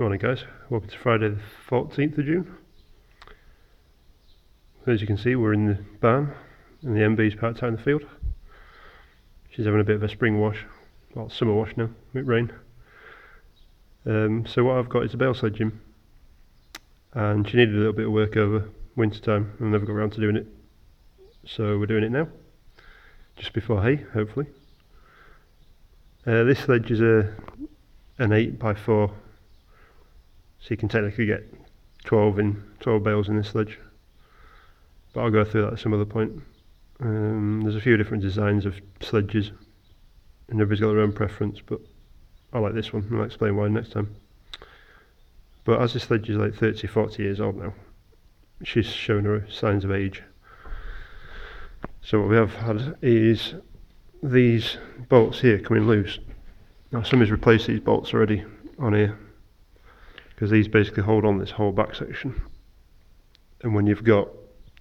Morning guys, welcome to Friday the 14th of June. As you can see, we're in the barn and the MB's parked out in the field. She's having a bit of a spring wash, well summer wash now, with rain. So what I've got is a Bale sledge in, and she needed a little bit of work over winter time and never got around to doing it. So we're doing it now, just before hay, hopefully. This sledge is an 8x4, so you can technically get 12 bales in this sledge, but I'll go through that at some other point. There's a few different designs of sledges and everybody's got their own preference, but I like this one and I'll explain why next time. But as this sledge is like 30-40 years old now, she's showing her signs of age. So what we have had is these bolts here coming loose. Now somebody's replaced these bolts already on here, because these basically hold on this whole back section, and when you've got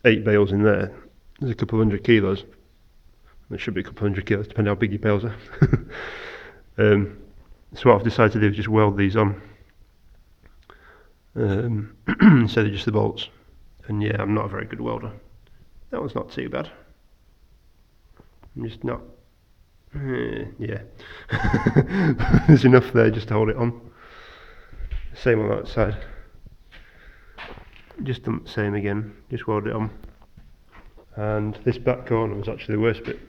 8 bales in there, there's a couple of 100 kilos. There should be a couple of 100 kilos depending how big your bales are. So what I've decided to do is just weld these on instead of just the bolts. And yeah, I'm not a very good welder. That one's not too bad. I'm just not yeah. There's enough there just to hold it on. Same on that side. Just the same again, just weld it on. And this back corner was actually the worst bit,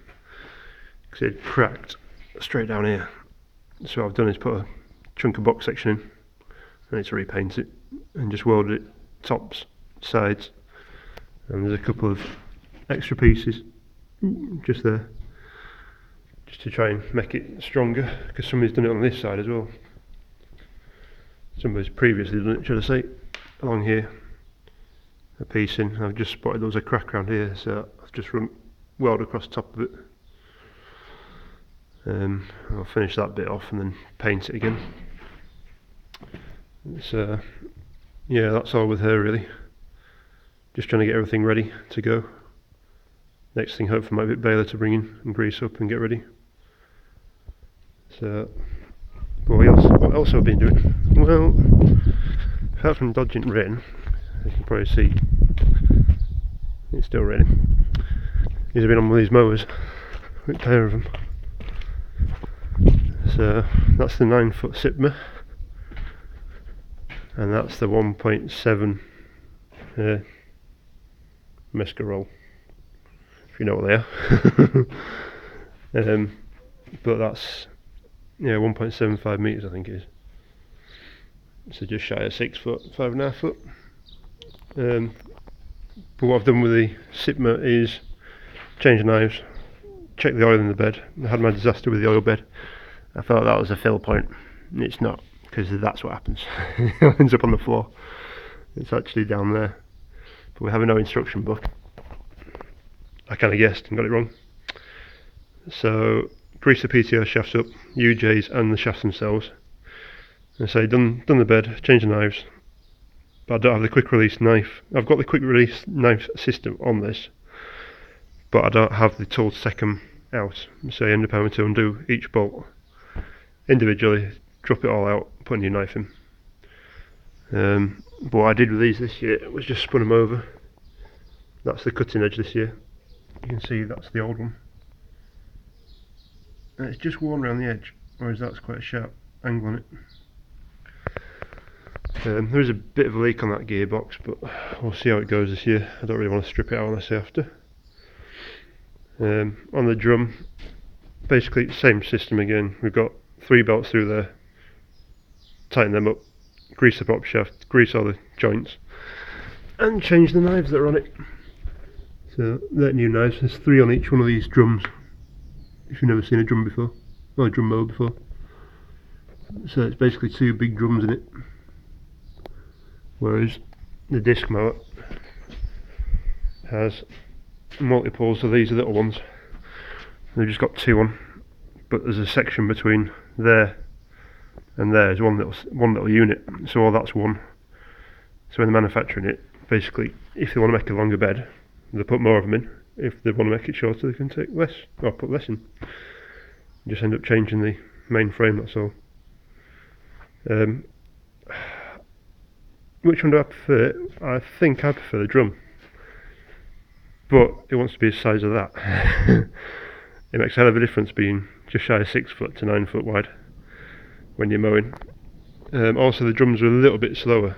because it cracked straight down here. So what I've done is put a chunk of box section in, and it's repaint it, and just welded it tops, sides, and there's a couple of extra pieces just there, just to try and make it stronger, because somebody's done it on this side as well. Somebody's previously done it, should I say, along here. A piece in. I've just spotted there was a crack around here, so I've just run weld across the top of it. I'll finish that bit off and then paint it again. So yeah, that's all with her really. Just trying to get everything ready to go. Next thing hopefully might be Bale to bring in and grease up and get ready. So what else have I been doing? Well, apart from dodging rain, as you can probably see, it's still raining. He's been on with these mowers, a pair of them. So that's the 9-foot sipma, and that's the 1.7 Mesca roll, if you know what they are. But that's 1.75 meters, I think it is. So just shy of 6 foot, 5.5 foot. But what I've done with the sipma is change the knives, check the oil in the bed. I had my disaster with the oil bed. I thought that was a fill point. It's not, because that's what happens. It ends up on the floor. It's actually down there. But we have no instruction book. I kind of guessed and got it wrong. So grease the PTO shafts up, UJs and the shafts themselves. And so done the bed, changed the knives. But I don't have the quick release knife. I've got the quick release knife system on this, but I don't have the tool to take them out. So I end up having to undo each bolt individually, drop it all out, put a new knife in. But what I did with these this year was just spun them over. That's the cutting edge this year. You can see that's the old one. And it's just worn around the edge, whereas that's quite a sharp angle on it. There is a bit of a leak on that gearbox, but we'll see how it goes this year. I don't really want to strip it out unless I have to. On the drum, basically same system again. We've got 3 belts through there, tighten them up, grease the prop shaft, grease all the joints, and change the knives that are on it. So they're new knives. There's 3 on each one of these drums, if you've never seen a drum before, or a drum mower before. So it's basically 2 big drums in it, whereas the disc mower has multiples of these little ones. They've just got 2 on, but there's a section between there and there is one little unit, so all that's one. So when they're manufacturing it, basically if they want to make a longer bed, they put more of them in. If they want to make it shorter, they can take less, or put less in. You just end up changing the main frame, that's all. which one do I prefer? I think I prefer the drum, but it wants to be the size of that. It makes a hell of a difference being just shy of 6 foot to 9 foot wide when you're mowing. Also the drums are a little bit slower.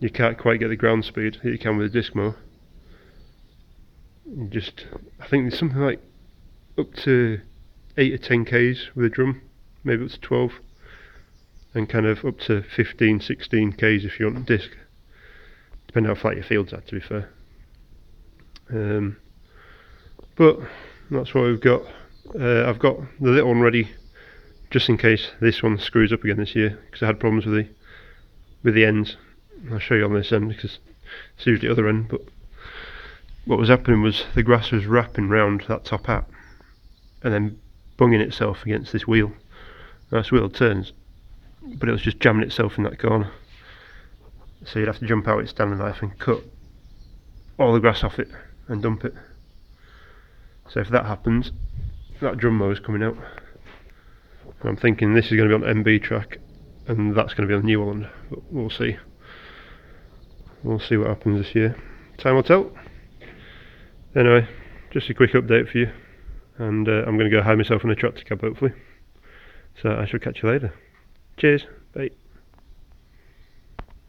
You can't quite get the ground speed that you can with a disc mower. I think there's something like up to 8 or 10 k's with a drum, maybe up to 12, and kind of up to 15, 16 k's if you want a disc, depending on how flat your fields are, to be fair. But that's what we've got. I've got the little one ready just in case this one screws up again this year, because I had problems with the ends. I'll show you on this end because it's usually the other end, but what was happening was the grass was wrapping round that top hat and then bunging itself against this wheel. Now this wheel turns, but it was just jamming itself in that corner. So you'd have to jump out with a Stanley knife and cut all the grass off it and dump it. So if that happens, that drum mower is coming out. And I'm thinking this is going to be on MB track and that's going to be on New Holland, but we'll see. We'll see what happens this year. Time will tell. Anyway, just a quick update for you, and I'm going to go hide myself in a tractor cab hopefully. So I shall catch you later. Cheers, bye.